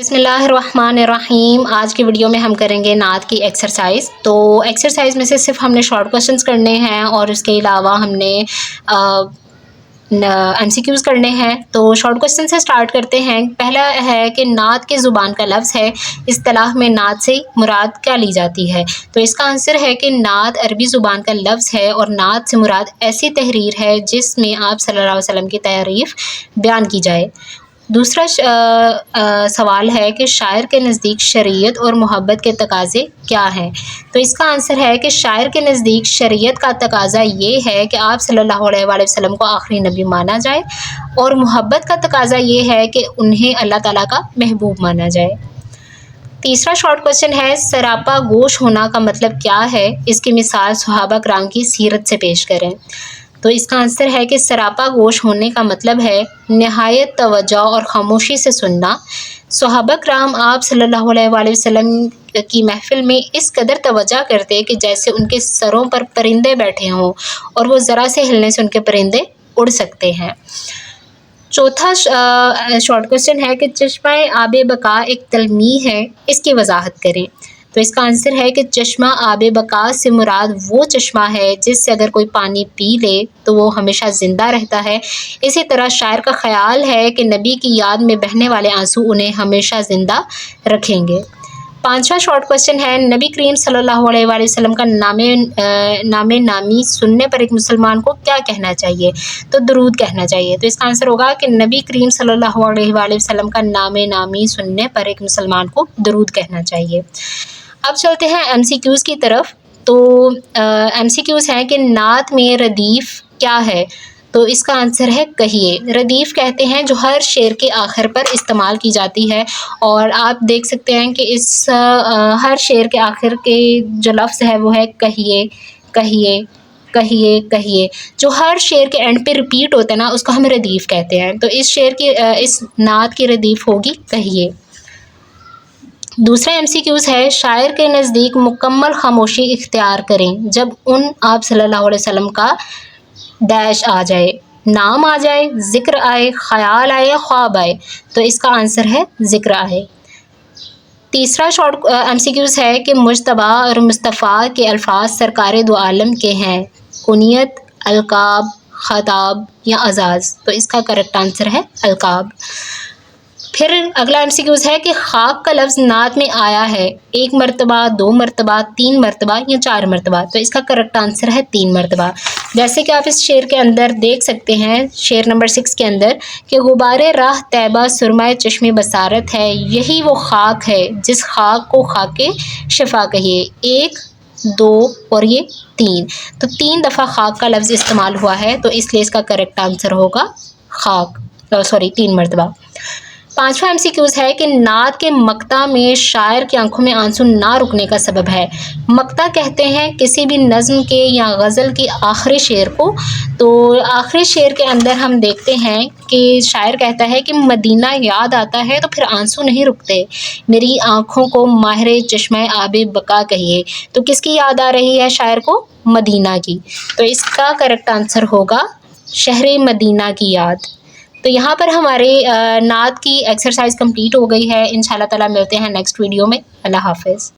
بسم اللہ الرحمن الرحیم۔ آج کی ویڈیو میں ہم کریں گے نعت کی ایکسرسائز۔ تو ایکسرسائز میں سے صرف ہم نے شارٹ کوشچنس کرنے ہیں اور اس کے علاوہ ہم نے ایم سی کیوز کرنے ہیں۔ تو شارٹ کوشچن سے سٹارٹ کرتے ہیں۔ پہلا ہے کہ نعت کے زبان کا لفظ ہے، اصطلاح میں نعت سے مراد کیا لی جاتی ہے؟ تو اس کا آنسر ہے کہ نعت عربی زبان کا لفظ ہے اور نعت سے مراد ایسی تحریر ہے جس میں آپ صلی اللہ علیہ وسلم کی تعریف بیان کی جائے۔ دوسرا سوال ہے کہ شاعر کے نزدیک شریعت اور محبت کے تقاضے کیا ہیں؟ تو اس کا آنسر ہے کہ شاعر کے نزدیک شریعت کا تقاضا یہ ہے کہ آپ صلی اللہ علیہ وآلہ وسلم کو آخری نبی مانا جائے، اور محبت کا تقاضا یہ ہے کہ انہیں اللہ تعالیٰ کا محبوب مانا جائے۔ تیسرا شارٹ کوشچن ہے، سراپا گوش ہونا کا مطلب کیا ہے؟ اس کی مثال صحابہ کرام کی سیرت سے پیش کریں۔ تو اس کا آنسر ہے کہ سراپا گوش ہونے کا مطلب ہے نہایت توجہ اور خاموشی سے سننا۔ صحابہ کرام آپ صلی اللہ علیہ وآلہ وسلم کی محفل میں اس قدر توجہ کرتے کہ جیسے ان کے سروں پر پرندے بیٹھے ہوں اور وہ ذرا سے ہلنے سے ان کے پرندے اڑ سکتے ہیں۔ چوتھا شارٹ کوشچن ہے کہ چشمہ آب بقا ایک تلمیح ہے، اس کی وضاحت کریں۔ تو اس کا آنسر ہے کہ چشمہ آب بقا سے مراد وہ چشمہ ہے جس سے اگر کوئی پانی پی لے تو وہ ہمیشہ زندہ رہتا ہے۔ اسی طرح شاعر کا خیال ہے کہ نبی کی یاد میں بہنے والے آنسو انہیں ہمیشہ زندہ رکھیں گے۔ پانچواں شارٹ کوشچن ہے، نبی کریم صلی اللہ علیہ وآلہ وسلم کا نام نامی سننے پر ایک مسلمان کو کیا کہنا چاہیے؟ تو درود کہنا چاہیے۔ تو اس کا آنسر ہوگا کہ نبی کریم صلی اللہ علیہ وآلہ وسلم کا نام نامی سننے پر ایک مسلمان کو درود کہنا چاہیے۔ اب چلتے ہیں ایم سی کیوز کی طرف۔ تو ایم سی کیوز ہیں کہ نعت میں ردیف کیا ہے؟ تو اس کا آنسر ہے کہیے۔ ردیف کہتے ہیں جو ہر شعر کے آخر پر استعمال کی جاتی ہے، اور آپ دیکھ سکتے ہیں کہ اس ہر شعر کے آخر کے جو لفظ ہے وہ ہے کہیے کہیے کہیے کہیے، جو ہر شعر کے اینڈ پہ ریپیٹ ہوتا ہے نا، اس کو ہم ردیف کہتے ہیں۔ تو اس نعت کی ردیف ہوگی کہیے۔ دوسرا ایم سی کیوز ہے، شاعر کے نزدیک مکمل خاموشی اختیار کریں جب آپ صلی اللہ علیہ وسلم کا ڈیش آ جائے، نام آ جائے، ذکر آئے، خیال آئے یا خواب آئے۔ تو اس کا آنسر ہے ذکر آئے۔ تیسرا شارٹ ایم سی کیوز ہے کہ مجتبیٰ اور مصطفیٰ کے الفاظ سرکار دو عالم کے ہیں، کنیت، القاب، خطاب یا اعزاز۔ تو اس کا کریکٹ آنسر ہے القاب۔ پھر اگلا ایم سی کیوز ہے کہ خاک کا لفظ نعت میں آیا ہے ایک مرتبہ، دو مرتبہ، تین مرتبہ یا چار مرتبہ۔ تو اس کا کریکٹ آنسر ہے 3 مرتبہ۔ جیسے کہ آپ اس شعر کے اندر دیکھ سکتے ہیں، شعر نمبر 6 کے اندر، کہ غبار راہ طیبہ سرمہ چشم بصارت ہے، یہی وہ خاک ہے جس خاک کو خاک شفا کہیے۔ 1، 2 اور یہ 3۔ تو 3 دفعہ خاک کا لفظ استعمال ہوا ہے، تو اس لیے اس کا کریکٹ آنسر ہوگا خاک، 3 مرتبہ۔ پانچواں ایم سی کیوز ہے کہ نعت کے مقطع میں شاعر کی آنکھوں میں آنسو نہ رکنے کا سبب ہے۔ مقطع کہتے ہیں کسی بھی نظم کے یا غزل کی آخری شعر کو۔ تو آخری شعر کے اندر ہم دیکھتے ہیں کہ شاعر کہتا ہے کہ مدینہ یاد آتا ہے تو پھر آنسو نہیں رکتے، میری آنکھوں کو ماہر چشمہ آب بقا کہیے۔ تو کس کی یاد آ رہی ہے شاعر کو؟ مدینہ کی۔ تو اس کا کریکٹ آنسر ہوگا شہر مدینہ کی یاد۔ تو یہاں پر ہمارے نعت کی ایکسرسائز کمپلیٹ ہو گئی ہے۔ انشاءاللہ تعالیٰ ملتے ہیں نیکسٹ ویڈیو میں۔ اللہ حافظ۔